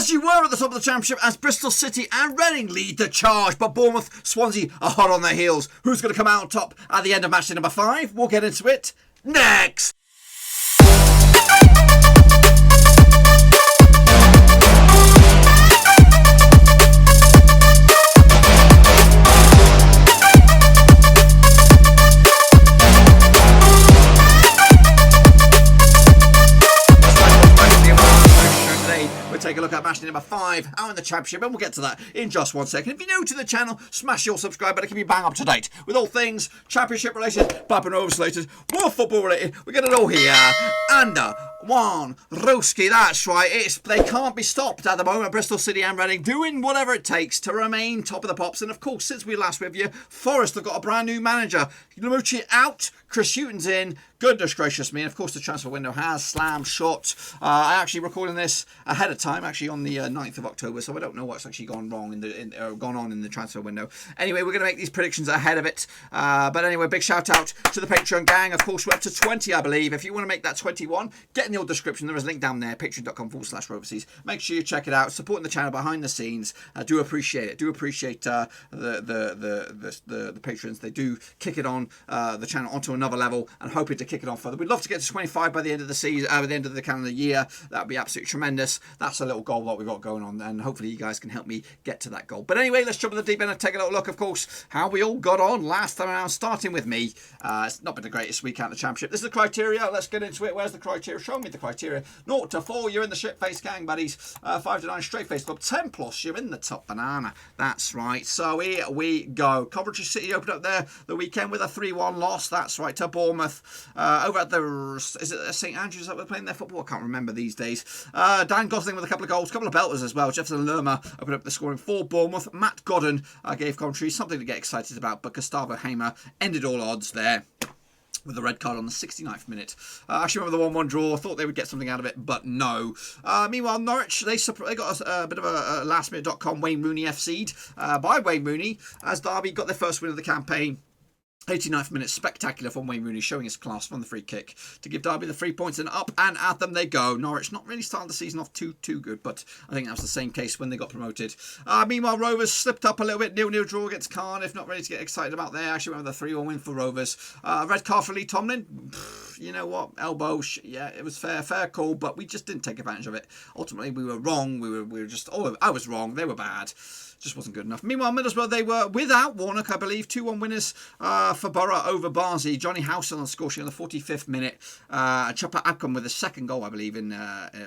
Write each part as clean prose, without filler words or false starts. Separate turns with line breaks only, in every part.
As you were at the top of the Championship, as Bristol City and Reading lead the charge, but Bournemouth, Swansea are hot on their heels. Who's going to come out on top at the end of match day number 5? We'll get into it next. Take a look at match day number 5 out in the Championship, and we'll get to that in just 1 second. If you're new to the channel, smash your subscribe button to keep you bang up to date with all things Championship related, Blackburn Rovers related, more football related. We get it all here. Under one Roski, that's right. They can't be stopped at the moment. Bristol City and Reading doing whatever it takes to remain top of the pops. And of course, since we last with you, Forest have got a brand new manager. Lamucci out, Chris Hughton's in. Goodness gracious me. And of course, the transfer window has slammed shut. I actually recording this ahead of time, actually on the 9th of October, so I don't know what's actually gone wrong gone on in the transfer window. Anyway, we're going to make these predictions ahead of it. But anyway, big shout out to the Patreon gang. Of course, we're up to 20, I believe. If you want to make that 21, get in the description. There is a link down there, patreon.com/Roverseas. Make sure you check it out. Supporting the channel behind the scenes. I do appreciate it. Do appreciate the patrons. They do kick it on the channel onto another level, and hoping to kick it on further. We'd love to get to 25 by the end of the season, by the end of the calendar year. That would be absolutely tremendous. That's a little goal that we've got going on, and hopefully you guys can help me get to that goal. But anyway, let's jump in the deep end and take a little look, of course, how we all got on last time around, starting with me. It's not been the greatest week out of the Championship. This is the criteria. Let's get into it. Where's the criteria? Show me the criteria. 0 to 4, you're in the shit-face gang, buddies. 5 to 9, straight-face club. 10 plus, you're in the top banana. That's right. So here we go. Coventry City opened up there the weekend with a 3-1 loss. That's right, to Bournemouth. Over at the, is it St Andrews that we're playing their football? I can't remember these days. Dan Gosling with a couple of goals, a couple of belters as well. Jefferson Lerma opened up the scoring for Bournemouth. Matt Godden gave Coventry something to get excited about, but Gustavo Hamer ended all odds there with the red card on the 69th minute. I actually remember the 1-1 draw. I thought they would get something out of it, but no. Meanwhile, Norwich, they got a bit of a lastminute.com Wayne Rooney FC'd by Wayne Rooney, as Derby got their first win of the campaign. 89th minute, spectacular from Wayne Rooney, showing his class from the free kick to give Derby the 3 points, and up and at them they go. Norwich not really starting the season off too good, but I think that was the same case when they got promoted. Meanwhile, Rovers slipped up a little bit. 0-0 draw against Cardiff, not ready to get excited about there. Actually went with a 3-1 win for Rovers. Red card for Lee Tomlin. You know what? Elbow. Yeah, it was fair call, but we just didn't take advantage of it. Ultimately, we were wrong. We were just. Oh, I was wrong. They were bad. Just wasn't good enough. Meanwhile, Middlesbrough, they were without Warnock, I believe. 2-1 winners for Borough over Barnsley. Johnny Howson on the score sheet on the 45th minute. Chopper Abcom with the second goal, I believe,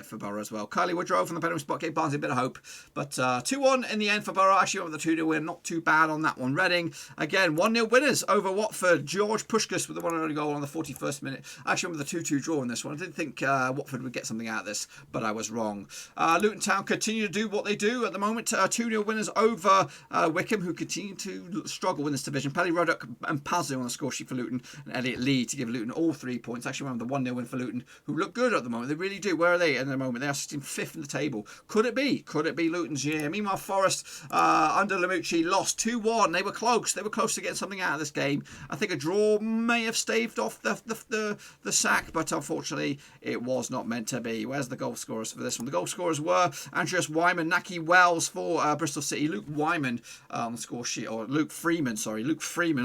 for Borough as well. Kylie Woodrow from the penalty spot gave Barnsley a bit of hope. But 2-1 in the end for Borough. Actually went with the 2-0 win. Not too bad on that one. Reading, again, 1-0 winners over Watford. George Pushkas with the 1-0 goal on the 41st minute. Actually went with a 2-2 draw in this one. I didn't think Watford would get something out of this, but I was wrong. Luton Town continue to do what they do at the moment. 2-0 winners over Wycombe, who continue to struggle in this division. Paddy Ruddock and Pazu on the score sheet for Luton, and Elliot Lee to give Luton all 3 points. Actually, remember the 1-0 win for Luton, who look good at the moment. They really do. Where are they at the moment? They are sitting 5th in the table. Could it be? Could it be Luton's year? Meanwhile, Forest, under Lamucci, lost 2-1. They were close. They were close to getting something out of this game. I think a draw may have staved off the sack, but unfortunately, it was not meant to be. Where's the goal scorers for this one? The goal scorers were Andreas Wyman, Naki Wells for Bristol City, Luke Wyman on the score sheet, or Luke Freeman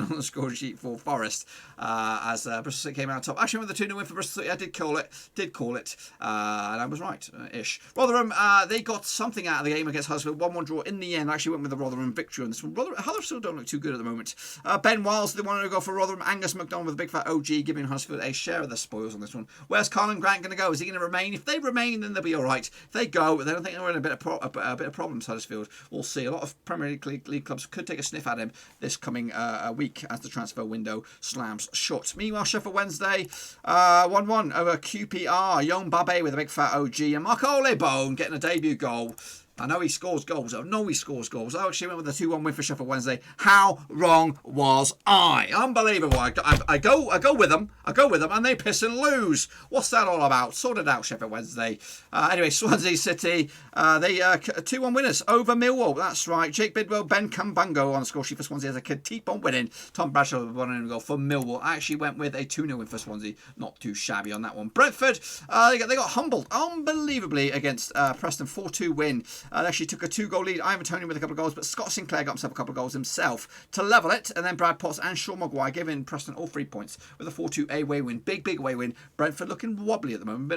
on the score sheet for Forest, as Bristol City came out top. Actually, with the 2-0 win for Bristol City, I did call it, and I was right, ish. Rotherham, they got something out of the game against Huddersfield, 1-1 draw in the end. I actually went with the Rotherham victory on this one. Huddersfield don't look too good at the moment. Ben Wiles, the one to go for Rotherham. Angus McDonald with a big fat OG, giving Huddersfield a share of the spoils on this one. Where's Colin Grant going to go? Is he going to remain? If they remain, then they'll be all right. If they go, then I think they're in a bit of problems, Huddersfield. We'll see. A lot of Premier League clubs could take a sniff at him this coming week as the transfer window slams shut. Meanwhile, Sheffield Wednesday 1-1 over QPR. Young Babe with a big fat OG, and Mark Olebone getting a debut goal. I know he scores goals. I actually went with a 2-1 win for Sheffield Wednesday. How wrong was I? Unbelievable. I go with them, and they piss and lose. What's that all about? Sort it out, Sheffield Wednesday. Anyway, Swansea City, they 2-1 winners over Millwall. That's right. Jake Bidwell, Ben Kambango on the score sheet for Swansea as they could keep on winning. Tom Bradshaw with 1-0 goal for Millwall. I actually went with a 2-0 win for Swansea. Not too shabby on that one. Brentford, they got humbled unbelievably against Preston. 4-2 win. They actually took a 2-goal lead. Ivan Toney with a couple of goals, but Scott Sinclair got himself a couple of goals himself to level it. And then Brad Potts and Sean Maguire giving Preston all 3 points with a 4-2 away win. Big away win. Brentford looking wobbly at the moment.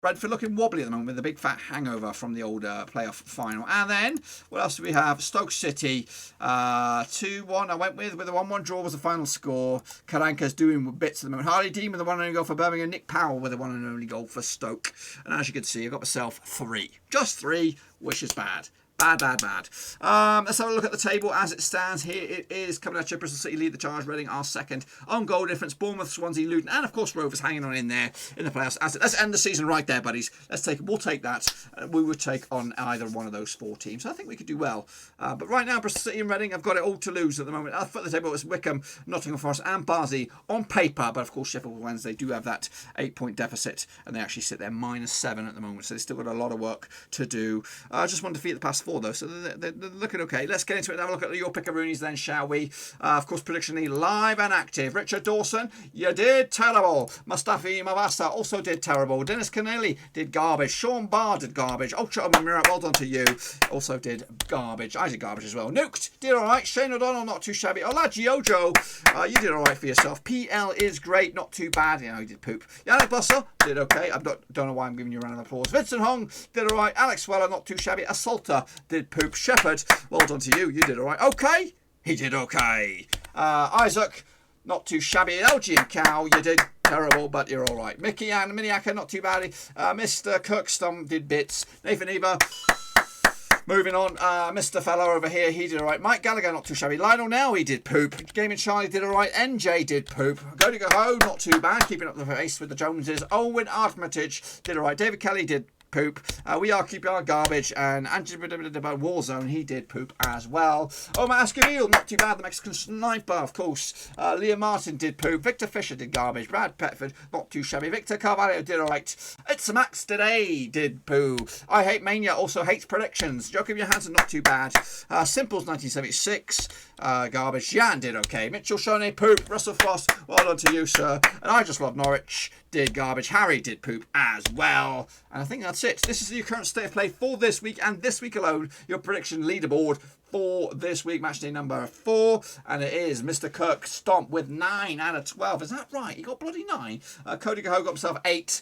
Brentford looking wobbly at the moment with a big fat hangover from the old playoff final. And then, what else do we have? Stoke City, 2-1 I went with a 1-1 draw was the final score. Karanka's doing bits at the moment. Harley Dean with the 1-0 goal for Birmingham. Nick Powell with the 1 and only goal for Stoke. And as you can see, I got myself 3. Just 3, which is bad. Bad. Let's have a look at the table as it stands. Here it is. Coming at you, Bristol City lead the charge. Reading are second. On goal difference, Bournemouth, Swansea, Luton, and of course Rovers hanging on in there in the playoffs. Let's end the season right there, buddies. We'll take that. We would take on either one of those 4 teams. I think we could do well. But right now, Bristol City and Reading have got it all to lose at the moment. At the table, it's Wycombe, Nottingham Forest, and Barnsley on paper. But of course, Sheffield Wednesday do have that 8-point deficit, and they actually sit there -7 at the moment. So they've still got a lot of work to do. Just one defeat the past 4 though, so they're looking okay. Let's get into it and have a look at your pickaroonies then, shall we? Of course, prediction league live and active. Richard Dawson, you did terrible. Mustafi Mavasa also did terrible. Dennis Kennelly did garbage. Sean Barr did garbage. Ultra Mirat, well done to you. Also did garbage. I did garbage as well. Nuked did alright. Shane O'Donnell, not too shabby. Olaji Ojo, you did alright for yourself. PL is great, not too bad. You know, he did poop. Yannick Busser did okay. Don't know why I'm giving you a round of applause. Vincent Hong did alright. Alex Weller, not too shabby. Assaulter did poop. Shepherd, well done to you. You did alright. Okay. He did okay. Isaac, not too shabby. LG and Cow, you did terrible, but you're alright. Mickey and Miniaka, not too badly. Mr. Kirkston did bits. Nathan Eva. Moving on, Mr. Fella over here, he did alright. Mike Gallagher, not too shabby. Lionel now, he did poop. Gaming Charlie did alright. NJ did poop. Go to go home, not too bad. Keeping up the pace with the Joneses. Owen Armitage did alright. David Kelly did poop. We are keeping our garbage, and Warzone, he did poop as well. Omar Escamille, not too bad. The Mexican sniper, of course. Liam Martin did poop. Victor Fisher did garbage. Brad Petford, not too shabby. Victor Carvalho did alright. It's Max today did poo. I Hate Mania also hates predictions. Joachim Johansson, not too bad. Simples 1976, garbage. Jan did okay. Mitchell Shoney, poop. Russell Frost, well done to you, sir. And I Just Love Norwich did garbage. Harry did poop as well. And I think that's it. This is your current state of play for this week and this week alone. Your prediction leaderboard for this week, match day number 4, and it is Mr. Kirk Stomp with 9 out of 12. Is that right? He got bloody 9. Cody Gaho got himself 8.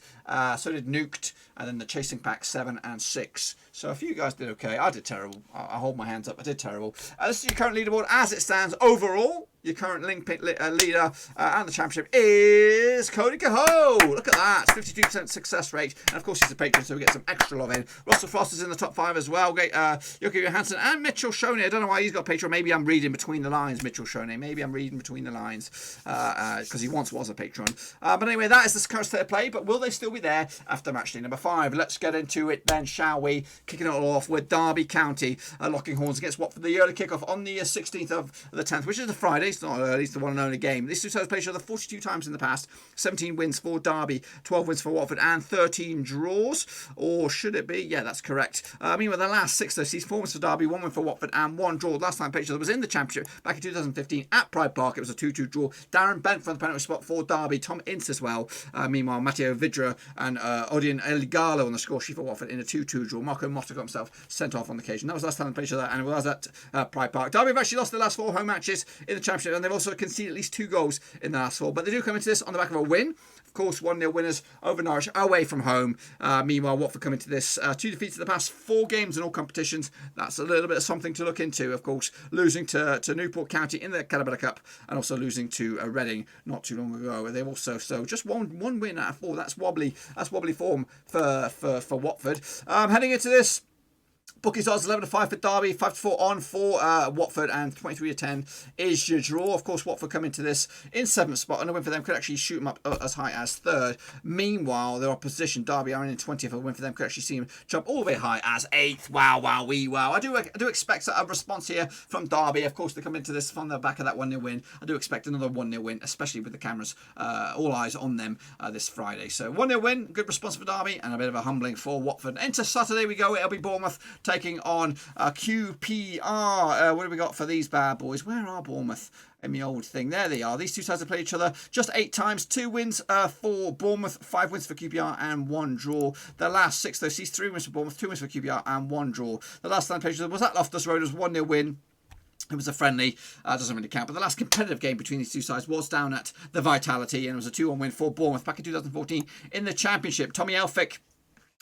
So did Nuked, and then the Chasing Pack 7 and 6. So a few guys did okay. I did terrible. I hold my hands up. I did terrible. This is your current leaderboard as it stands overall. Your current link leader and the championship is Cody Cahoe. Look at that. 52% success rate. And of course, he's a patron, so we get some extra love in. Russell Frost is in the top 5 as well. Yoki Johansson and Mitchell Shoney. I don't know why he's got a patron. Maybe I'm reading between the lines, Mitchell Shoney. Maybe I'm reading between the lines because he once was a patron. But anyway, that is the current state of play. But will they still be there after match day number 5? Let's get into it then, shall we? Kicking it all off with Derby County locking horns against Watford. The early kickoff on the 16th of the 10th, which is a Friday. It's not early. It's the one and only game. These two sides played each other 42 times in the past. 17 wins for Derby, 12 wins for Watford, and 13 draws. Or should it be? Yeah, that's correct. Meanwhile, the last 6 though, sees 4 wins for Derby, 1 win for Watford, and 1 draw. Last time played each other was in the Championship back in 2015 at Pride Park. It was a 2-2 draw. Darren Bent from the penalty spot for Derby. Tom Ince as well. Meanwhile, Matteo Vidra and Odion Eligalo on the score sheet for Watford in a 2-2 draw. Marco Motta got himself sent off on the occasion. That was the last time they played each other, and it was at Pride Park. Derby have actually lost their last 4 home matches in the Championship, and they've also conceded at least 2 goals in the last 4. But they do come into this on the back of a win. Of course, 1-0 winners over Norwich away from home. Meanwhile, Watford come into this 2 defeats in the past 4 games in all competitions. That's a little bit of something to look into. Of course, losing to Newport County in the Caterpillar Cup, and also losing to Reading not too long ago. They've also just one win out of 4. That's wobbly form for Watford. Heading into this Bookies odds 11-5 for Derby, 5-4 on for Watford, and 23-10 is your draw. Of course, Watford come into this in 7th spot, and a win for them could actually shoot them up as high as 3rd. Meanwhile, their opposition, Derby, are in 20th. A win for them could actually see them jump all the way high as 8th. Wow, wow, wee, wow. I do expect a response here from Derby. Of course, they come into this from the back of that 1-0 win. I do expect another 1-0 win, especially with the cameras, all eyes on them this Friday. So 1-0 win, good response for Derby, and a bit of a humbling for Watford. Into Saturday we go. It'll be Bournemouth taking on QPR. What do we got for these bad boys? Where are Bournemouth in the old thing? There they are. These two sides have played each other just 8 times. 2 wins for Bournemouth, 5 wins for QPR, and 1 draw. The last 6 though sees 3 wins for Bournemouth, 2 wins for QPR, and 1 draw. The last time they played each other was at Loftus Road. It was 1-0 win. It was a friendly, doesn't really count, but the last competitive game between these two sides was down at the Vitality, and it was a 2-1 win for Bournemouth back in 2014 in the Championship. Tommy Elphick,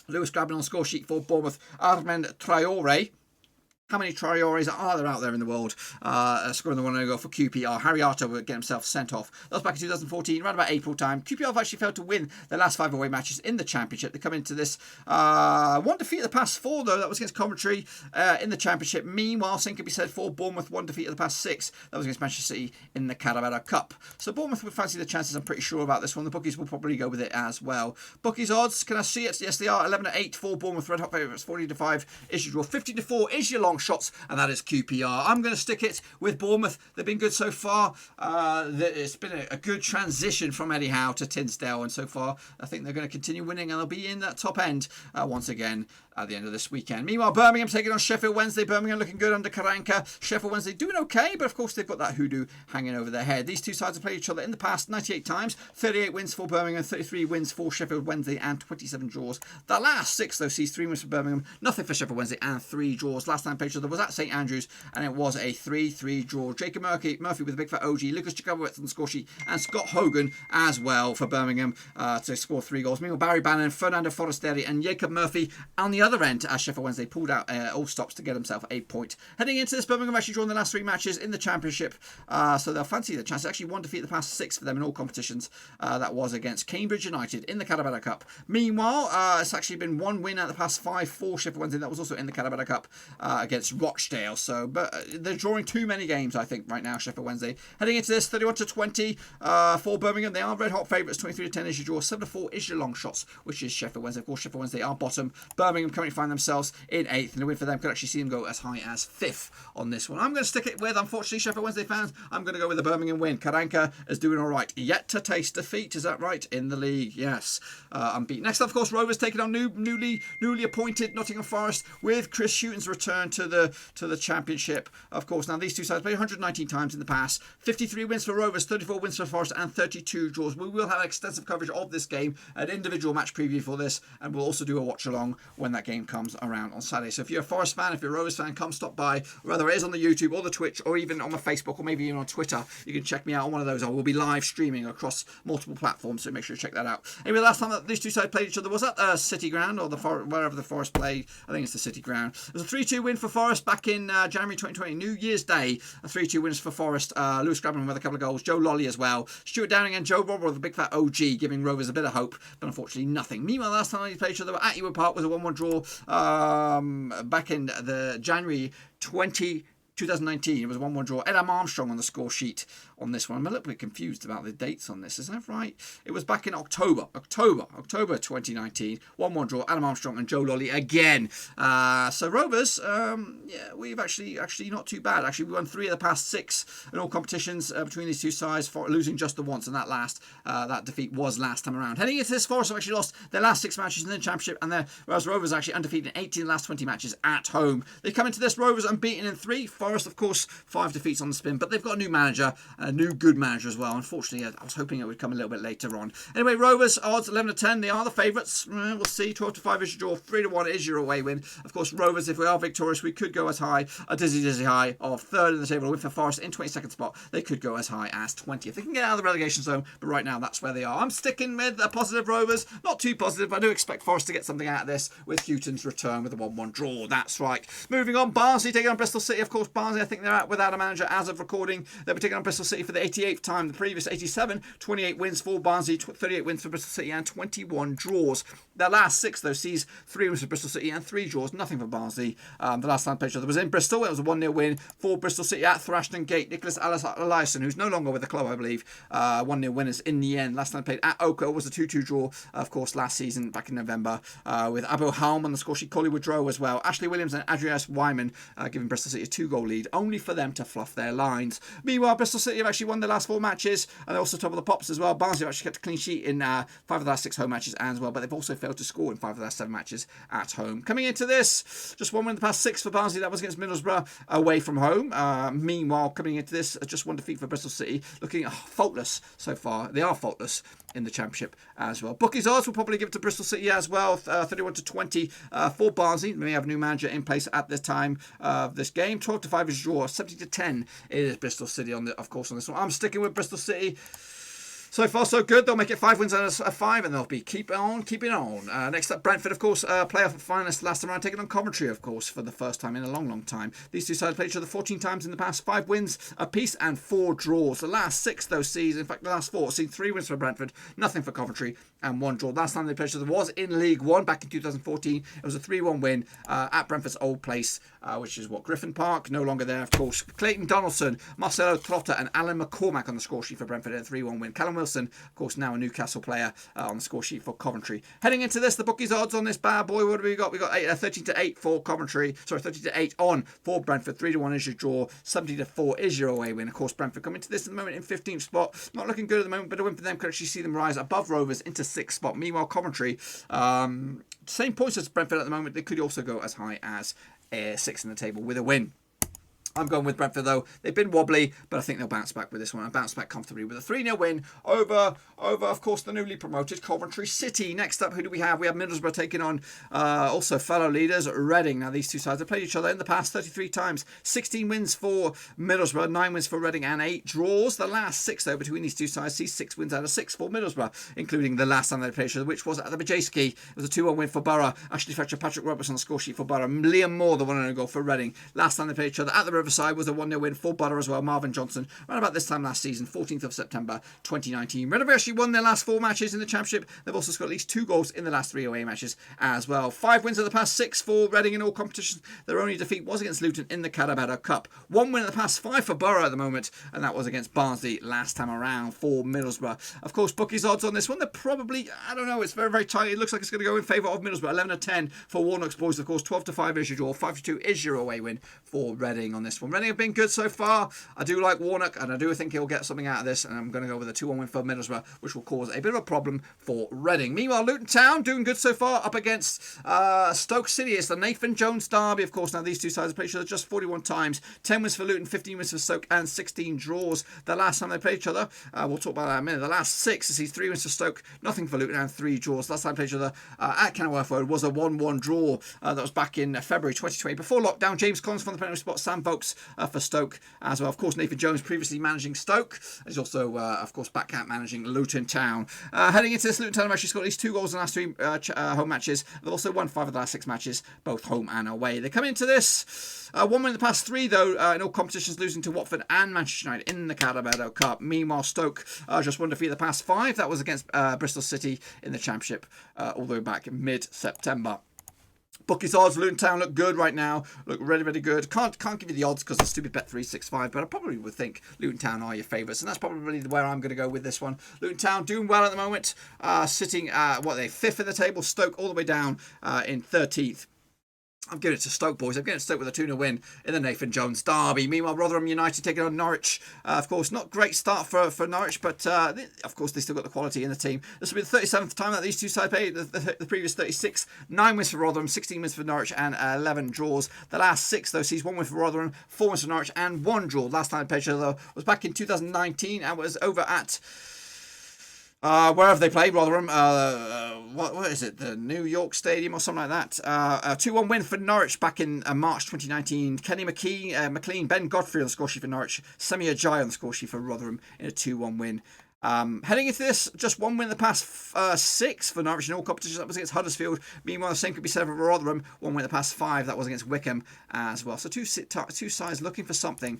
Lewis Grabban on score sheet for Bournemouth, Armand Traore. How many Traores are there out there in the world scoring the 1-0 goal for QPR? Harry Arter would get himself sent off. That was back in 2014, around about April time. QPR have actually failed to win their last 5 away matches in the Championship. They come into this 1 defeat of the past 4, though. That was against Coventry in the Championship. Meanwhile, same could be said for Bournemouth, 1 defeat of the past 6. That was against Manchester City in the Carabao Cup. So Bournemouth would fancy the chances. I'm pretty sure about this one. The bookies will probably go with it as well. Bookies odds, can I see it? Yes, they are. 11-8 for Bournemouth. Red hot favourites. 14-5 is your draw. 15-4 is your long shots, and that is QPR. I'm going to stick it with Bournemouth. They've been good so far. It's been a good transition from Eddie Howe to Tinsdale, and so far I think they're going to continue winning, and they'll be in that top end once again at the end of this weekend. Meanwhile, Birmingham taking on Sheffield Wednesday. Birmingham looking good under Karanka. Sheffield Wednesday doing okay, but of course they've got that hoodoo hanging over their head. These two sides have played each other in the past 98 times. 38 wins for Birmingham, 33 wins for Sheffield Wednesday, and 27 draws. The last 6 though sees 3 wins for Birmingham, nothing for Sheffield Wednesday, and 3 draws. Last time played each other was at St Andrews, and it was a 3-3 draw. Jacob Murphy with a big fat OG, Lucas Jakubowicz on the score sheet, and Scott Hogan as well for Birmingham to score 3 goals. Meanwhile, Barry Bannon, Fernando Forestieri, and Jacob Murphy on the other end as Sheffield Wednesday pulled out all stops to get himself a point. Heading into this, Birmingham actually drawn the last 3 matches in the Championship, so they'll fancy the chance. Actually 1 defeat the past 6 for them in all competitions. That was against Cambridge United in the Carabao Cup. Meanwhile, it's actually been 1 win out of the past 5 for Sheffield Wednesday. That was also in the Carabao Cup against Rochdale. So, but they're drawing too many games, I think, right now, Sheffield Wednesday. Heading into this, 31-20 for Birmingham. They are red hot favourites. 23-10 is your draw. 7-4 is your long shots, which is Sheffield Wednesday. Of course, Sheffield Wednesday are bottom. Birmingham currently find themselves in 8th, and a win for them could actually see them go as high as 5th on this one. I'm going to stick it with, unfortunately, Sheffield Wednesday fans, I'm going to go with the Birmingham win. Karanka is doing all right. Yet to taste defeat, is that right? In the league, yes. Unbeaten. Next up, of course, Rovers taking on newly appointed Nottingham Forest with Chris Hughton's return to the Championship. Of course, now these two sides played 119 times in the past. 53 wins for Rovers, 34 wins for Forest, and 32 draws. We will have extensive coverage of this game, an individual match preview for this, and we'll also do a watch along when that game comes around on Saturday. So if you're a Forest fan, if you're a Rovers fan, come stop by, whether it is on the YouTube or the Twitch or even on my Facebook or maybe even on Twitter. You can check me out on one of those. I will be live streaming across multiple platforms, so make sure to check that out. Anyway, last time that these two sides played each other was at City Ground, or wherever the Forest played. I think it's the City Ground. It was a 3-2 win for Forest back in January 2020, New Year's Day. A 3-2 wins for Forest. Lewis Grabban with a couple of goals. Joe Lolly as well. Stuart Downing and Joe Robber with a big fat OG, giving Rovers a bit of hope, but unfortunately nothing. Meanwhile, last time they played each other at Ewood Park was a 1-1 draw back in the January 2019. It was a 1-1 draw. Adam Armstrong on the score sheet on this one. I'm a little bit confused about the dates on this. Is that right? It was back in October 2019. 1-1 draw. Adam Armstrong and Joe Lolly again. So Rovers, yeah, we've actually not too bad. Actually, we won 3 of the past 6 in all competitions between these two sides, for losing just the once, and that defeat was last time around. Heading into this, Forest have actually lost their last 6 matches in the Championship, and whereas Rovers are actually undefeated in 18 of the last 20 matches at home. They come into this, Rovers unbeaten in 3. Forest, of course, 5 defeats on the spin, but they've got a new manager, a new good manager as well. Unfortunately, I was hoping it would come a little bit later on. Anyway, Rovers odds 11-10. They are the favourites. We'll see. 12-5 is your draw. 3-1 is your away win. Of course, Rovers, if we are victorious, we could go as high, a dizzy high of 3rd in the table. A win for Forest in 22nd spot. They could go as high as 20th. They can get out of the relegation zone, but right now that's where they are. I'm sticking with a positive Rovers. Not too positive, but I do expect Forest to get something out of this with Hughton's return with a 1-1 draw. That's right. Moving on, Barnsley taking on Bristol City. Of course, Barnsley, I think they're out without a manager as of recording. They'll be taking on Bristol City for the 88th time. The previous 87, 28 wins for Barnsley, 38 wins for Bristol City, and 21 draws. Their last 6, though, sees 3 wins for Bristol City and 3 draws. Nothing for Barnsley. The last time played was in Bristol. It was a 1-0 win for Bristol City at Thrashton Gate. Nicholas Eliasson, who's no longer with the club, I believe, 1-0 winners in the end. Last time played at Oka was a 2-2 draw, of course, last season back in November, with Abu Halm on the score sheet, Coley Woodrow as well. Ashley Williams and Adrias Wyman giving Bristol City a 2-goal lead, only for them to fluff their lines. Meanwhile, Bristol City have actually won their last 4 matches, and they're also top of the pops as well. Barnsley have actually kept a clean sheet in 5 of the last 6 home matches as well, but they've also failed to score in 5 of the last 7 matches at home. Coming into this, just 1 win in the past 6 for Barnsley. That was against Middlesbrough away from home. Meanwhile, coming into this, just 1 defeat for Bristol City, looking faultless so far. They are faultless in the Championship as well. Bookies odds will probably give it to Bristol City as well, 31-20 for Barnsley. They may have a new manager in place at the time of this game. 12-5 is draw. 70-10 is Bristol City on this one. I'm sticking with Bristol City. So far, so good. They'll make it 5 wins out of 5, and they'll be keeping on. Next up, Brentford, of course, playoff finalists last time around, taking on Coventry, of course, for the first time in a long time. These two sides played each other 14 times in the past, 5 wins apiece and 4 draws. The last 6, though, in fact, the last 4, seen 3 wins for Brentford, nothing for Coventry, and 1 draw. Last time they played each other was in League One back in 2014. It was a 3-1 win at Brentford's old place, which is Griffin Park. No longer there, of course. Clayton Donaldson, Marcelo Trotter, and Alan McCormack on the score sheet for Brentford in a 3-1 win. Callum Wilson, of course, now a Newcastle player on the score sheet for Coventry. Heading into this, the bookies odds on this bad boy, what have we got? We got 13-8 for Coventry. Sorry, 13-8 on for Brentford. 3-1 is your draw. 70-4 is your away win. Of course, Brentford coming to this at the moment in 15th spot. Not looking good at the moment, but a win for them could actually see them rise above Rovers into 6th spot. Meanwhile, Coventry, same points as Brentford at the moment. They could also go as high as 6th in the table with a win. I'm going with Brentford, though. They've been wobbly, but I think they'll bounce back with this one. I'll bounce back comfortably with a 3-0 win over, of course, the newly promoted Coventry City. Next up, who do we have? We have Middlesbrough taking on also fellow leaders, Reading. Now, these two sides have played each other in the past 33 times. 16 wins for Middlesbrough, 9 wins for Reading, and 8 draws. The last 6, though, between these two sides, see 6 wins out of 6 for Middlesbrough, including the last time they played each other, which was at the Majayski. It was a 2-1 win for Borough. Ashley Fletcher, Patrick Roberts on the score sheet for Borough. Liam Moore, the 1-0 goal for Reading. Last time they played each other at the Riverside was a 1-0 win for Borough as well. Marvin Johnson, around about this time last season, 14th of September 2019. Reading actually won their last 4 matches in the Championship. They've also scored at least 2 goals in the last 3 away matches as well. 5 wins of the past 6 for Reading in all competitions. Their only defeat was against Luton in the Carabao Cup. 1 win in the past 5 for Borough at the moment, and that was against Barnsley last time around for Middlesbrough. Of course, bookies odds on this one, they're probably, I don't know, it's very tight. It looks like it's going to go in favour of Middlesbrough. 11-10 for Warnock's boys, of course. 12-5 is your draw. 5-2 is your away win for Reading on this one. Reading have been good so far. I do like Warnock, and I do think he'll get something out of this, and I'm going to go with a 2-1 win for Middlesbrough, which will cause a bit of a problem for Reading. Meanwhile, Luton Town doing good so far, up against Stoke City. It's the Nathan Jones derby, of course. Now, these two sides have played each other just 41 times. 10 wins for Luton, 15 wins for Stoke, and 16 draws. The last time they played each other, we'll talk about that in a minute. The last 6, I see 3 wins for Stoke, nothing for Luton, and 3 draws. Last time they played each other at Kenilworth Road was a 1-1 draw. That was back in February 2020. Before lockdown, James Collins from the penalty spot, Sam Vokes for Stoke as well. Of course, Nathan Jones previously managing Stoke. He's also, of course, back at managing Luton Town. Heading into this, Luton Town have actually scored at least 2 goals in the last 3 home matches. They've also won 5 of the last 6 matches, both home and away. They come into this 1 win in the past 3, though, in all competitions, losing to Watford and Manchester United in the Carabao Cup. Meanwhile, Stoke just 1 defeat in the past 5. That was against Bristol City in the Championship all the way back in mid-September. Bookies odds, Luton Town look good right now. Look really good. Can't give you the odds because of stupid bet 365, but I probably would think Luton Town are your favourites, and that's probably where I'm going to go with this one. Luton Town doing well at the moment, sitting what are they, 5th in the table. Stoke all the way down in 13th. I'm giving it to Stoke, boys. I'm giving it to Stoke with a 2-0 win in the Nathan Jones derby. Meanwhile, Rotherham United taking on Norwich. Of course, not great start for Norwich, but of course, they still got the quality in the team. This will be the 37th time that these two sides played. The previous 36. 9 wins for Rotherham, 16 wins for Norwich, and 11 draws. The last 6, though, sees 1 win for Rotherham, 4 wins for Norwich, and 1 draw. Last time they played each other was back in 2019 and was over at... where have they played, Rotherham? What is it? The New York Stadium or something like that. A 2-1 win for Norwich back in March 2019. Kenny McLean, Ben Godfrey on the score sheet for Norwich. Semi Ajayi on the score sheet for Rotherham in a 2-1 win. Heading into this, just one win in the past 6 for Norwich in all competitions. That was against Huddersfield. Meanwhile, the same could be said for Rotherham. 1 win in the past 5. That was against Wycombe as well. So two sides looking for something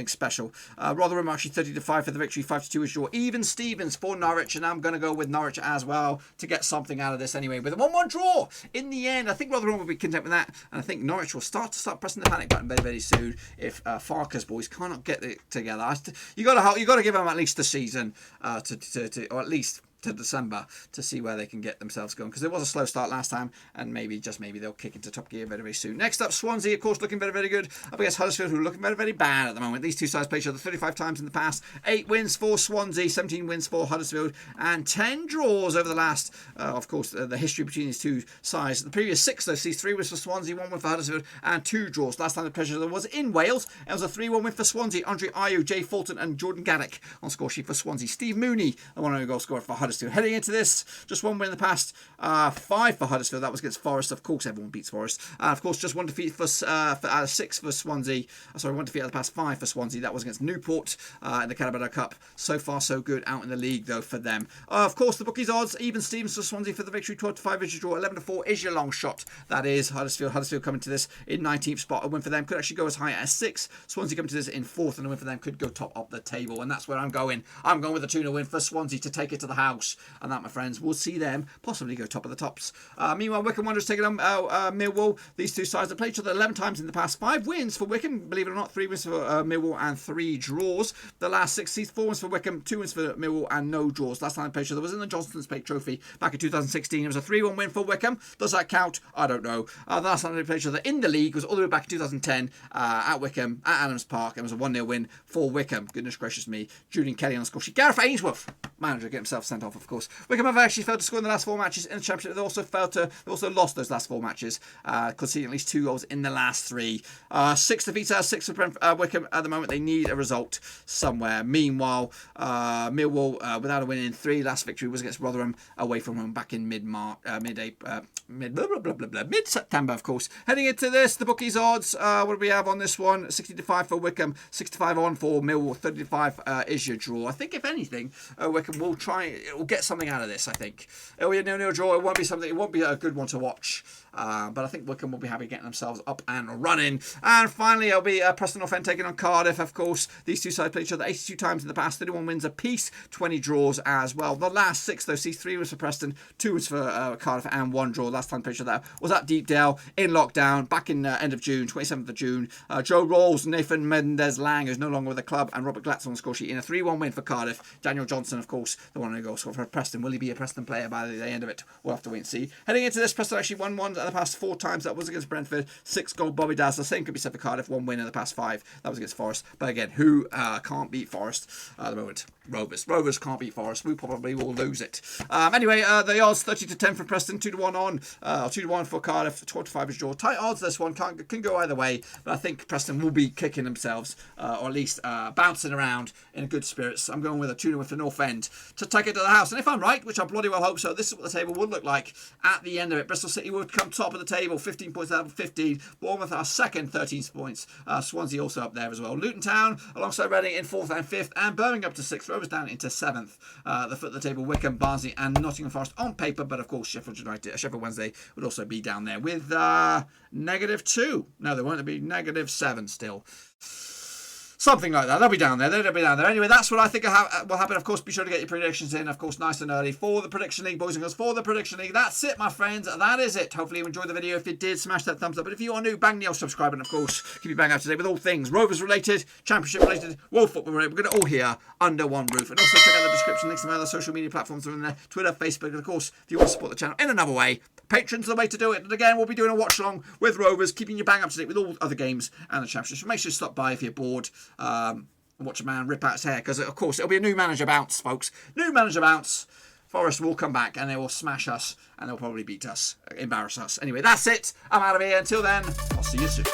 special. Rotherham actually 30-5 for the victory, 5-2 is draw. Even Stevens for Norwich, and I'm going to go with Norwich as well to get something out of this anyway. With a 1-1 draw in the end, I think Rotherham will be content with that, and I think Norwich will start pressing the panic button very, very soon if Farker's boys cannot get it together. You got to give them at least the season. Or at least to December to see where they can get themselves going, because there was a slow start last time, and maybe they'll kick into top gear very, very soon. Next up, Swansea, of course, looking very, very good up against Huddersfield, who are looking very, very bad at the moment. These two sides played each other 35 times in the past. 8 wins for Swansea, 17 wins for Huddersfield, and 10 draws over the last, of course, the history between these two sides. The previous 6, though, sees 3 wins for Swansea, 1 win for Huddersfield, and 2 draws. Last time the played each other was in Wales. It was a 3-1 win for Swansea. Andre Ayew, Jay Fulton, and Jordan Gaddick on score sheet for Swansea. Steve Mooney, the one goal scorer for Huddersfield. Heading into this, just 1 win in the past 5 for Huddersfield. That was against Forest. Of course, everyone beats Forest. Of course, just 1 defeat out of 6 for Swansea. 1 defeat out of the past 5 for Swansea. That was against Newport in the Carabao Cup. So far, so good out in the league, though, for them. Of course, the bookies odds. Even Stevens for Swansea for the victory. 12-5 is your draw. 11-4 is your long shot. That is Huddersfield. Huddersfield coming to this in 19th spot. A win for them could actually go as high as 6. Swansea coming to this in 4th, and a win for them could go top up the table. And that's where I'm going. I'm going with a 2-0 win for Swansea to take it to the house. And that, my friends, we'll see them possibly go top of the tops. Meanwhile, Wycombe Wanderers taking on Millwall. These two sides have played each other 11 times in the past. 5 wins for Wycombe, believe it or not. 3 wins for Millwall and 3 draws. The last 6 seasons, 4 wins for Wycombe, 2 wins for Millwall and no draws. Last time they played each other was in the Johnston Spade Trophy back in 2016. It was a 3-1 win for Wycombe. Does that count? I don't know. The last time they played each other in the league was all the way back in 2010 at Wycombe, at Adams Park. It was a 1-0 win for Wycombe. Goodness gracious me. Julian Kelly on the score sheet. Gareth Ainsworth, manager, get himself sent off, of course. Wycombe have actually failed to score in the last 4 matches in the Championship. They also lost those last 4 matches, conceding at least 2 goals in the last 3. 6 defeats out of 6 for Wycombe at the moment. They need a result somewhere. Meanwhile, Millwall without a win in 3. Last victory was against Rotherham away from home back in mid-September, of course. Heading into this, the bookies odds. What do we have on this one? 60-5 for Wycombe, 65 on for Millwall, 30-5 is your draw. I think if anything, Wycombe will get something out of this. I think it'll be a 0-0 draw. It won't be something. It won't be a good one to watch. But I think Wycombe will be happy getting themselves up and running. And finally, it'll be Preston North End taking on Cardiff. Of course, these two sides played each other 82 times in the past, 31 wins apiece, 20 draws as well. The last 6, though, sees 3 wins for Preston, 2 wins for Cardiff, and 1 draw. Last time played each other was at Deepdale in lockdown back in end of June, 27th of June. Joe Rolls, Nathan Mendes-Lang, who's no longer with the club, and Robert Glatz on the score sheet in a 3-1 win for Cardiff. Daniel Johnson, of course, the one who goes for Preston. Will he be a Preston player by the end of it? We'll have to wait and see. Heading into this, Preston actually won 1 in the past 4 times. That was against Brentford. 6 goal Bobby Dazzler. Same could be said for Cardiff. 1 win in the past 5. That was against Forest. But again, who can't beat Forest at the moment? Rovers. Rovers can't beat Forest. We probably will lose it. Anyway, the odds 30-10 for Preston, 2-1 on, 2-1 for Cardiff, 12-5 is draw. Tight odds. This one can go either way, but I think Preston will be kicking themselves, or at least bouncing around in good spirits. I'm going with a 2-1 for North End to take it to the house. And if I'm right, which I bloody well hope so, this is what the table would look like at the end of it. Bristol City would come top of the table, 15 points out of 15. Bournemouth are second, 13 points. Swansea also up there as well. Luton Town alongside Reading in 4th and 5th, and Birmingham up to 6th. Rovers down into 7th. The foot of the table, Wycombe, Barnsley, and Nottingham Forest on paper, but of course Sheffield Wednesday would also be down there with -2. No, they won't. Be -7 still. Something like that. They'll be down there. Anyway, that's what I think will happen. Of course, be sure to get your predictions in, of course, nice and early for the Prediction League, boys and girls, for the Prediction League. That's it, my friends. That is it. Hopefully you enjoyed the video. If you did, smash that thumbs up. But if you are new, bang the old subscribe and, of course, keep you bang up to date with all things Rovers related, Championship related, World Football related. We're going to all here under one roof. And also check out the description. Links to my other social media platforms are in there. Twitter, Facebook, and, of course, if you want to support the channel in another way, Patreon's the way to do it. And again, we'll be doing a watch along with Rovers, keeping you bang up to date with all other games and the Championship. So make sure to stop by if you're bored. Watch a man rip out his hair, because of course it'll be a new manager bounce, folks. New manager bounce. Forest will come back and they will smash us and they'll probably beat us, embarrass us. Anyway, that's it. I'm out of here. Until then, I'll see you soon.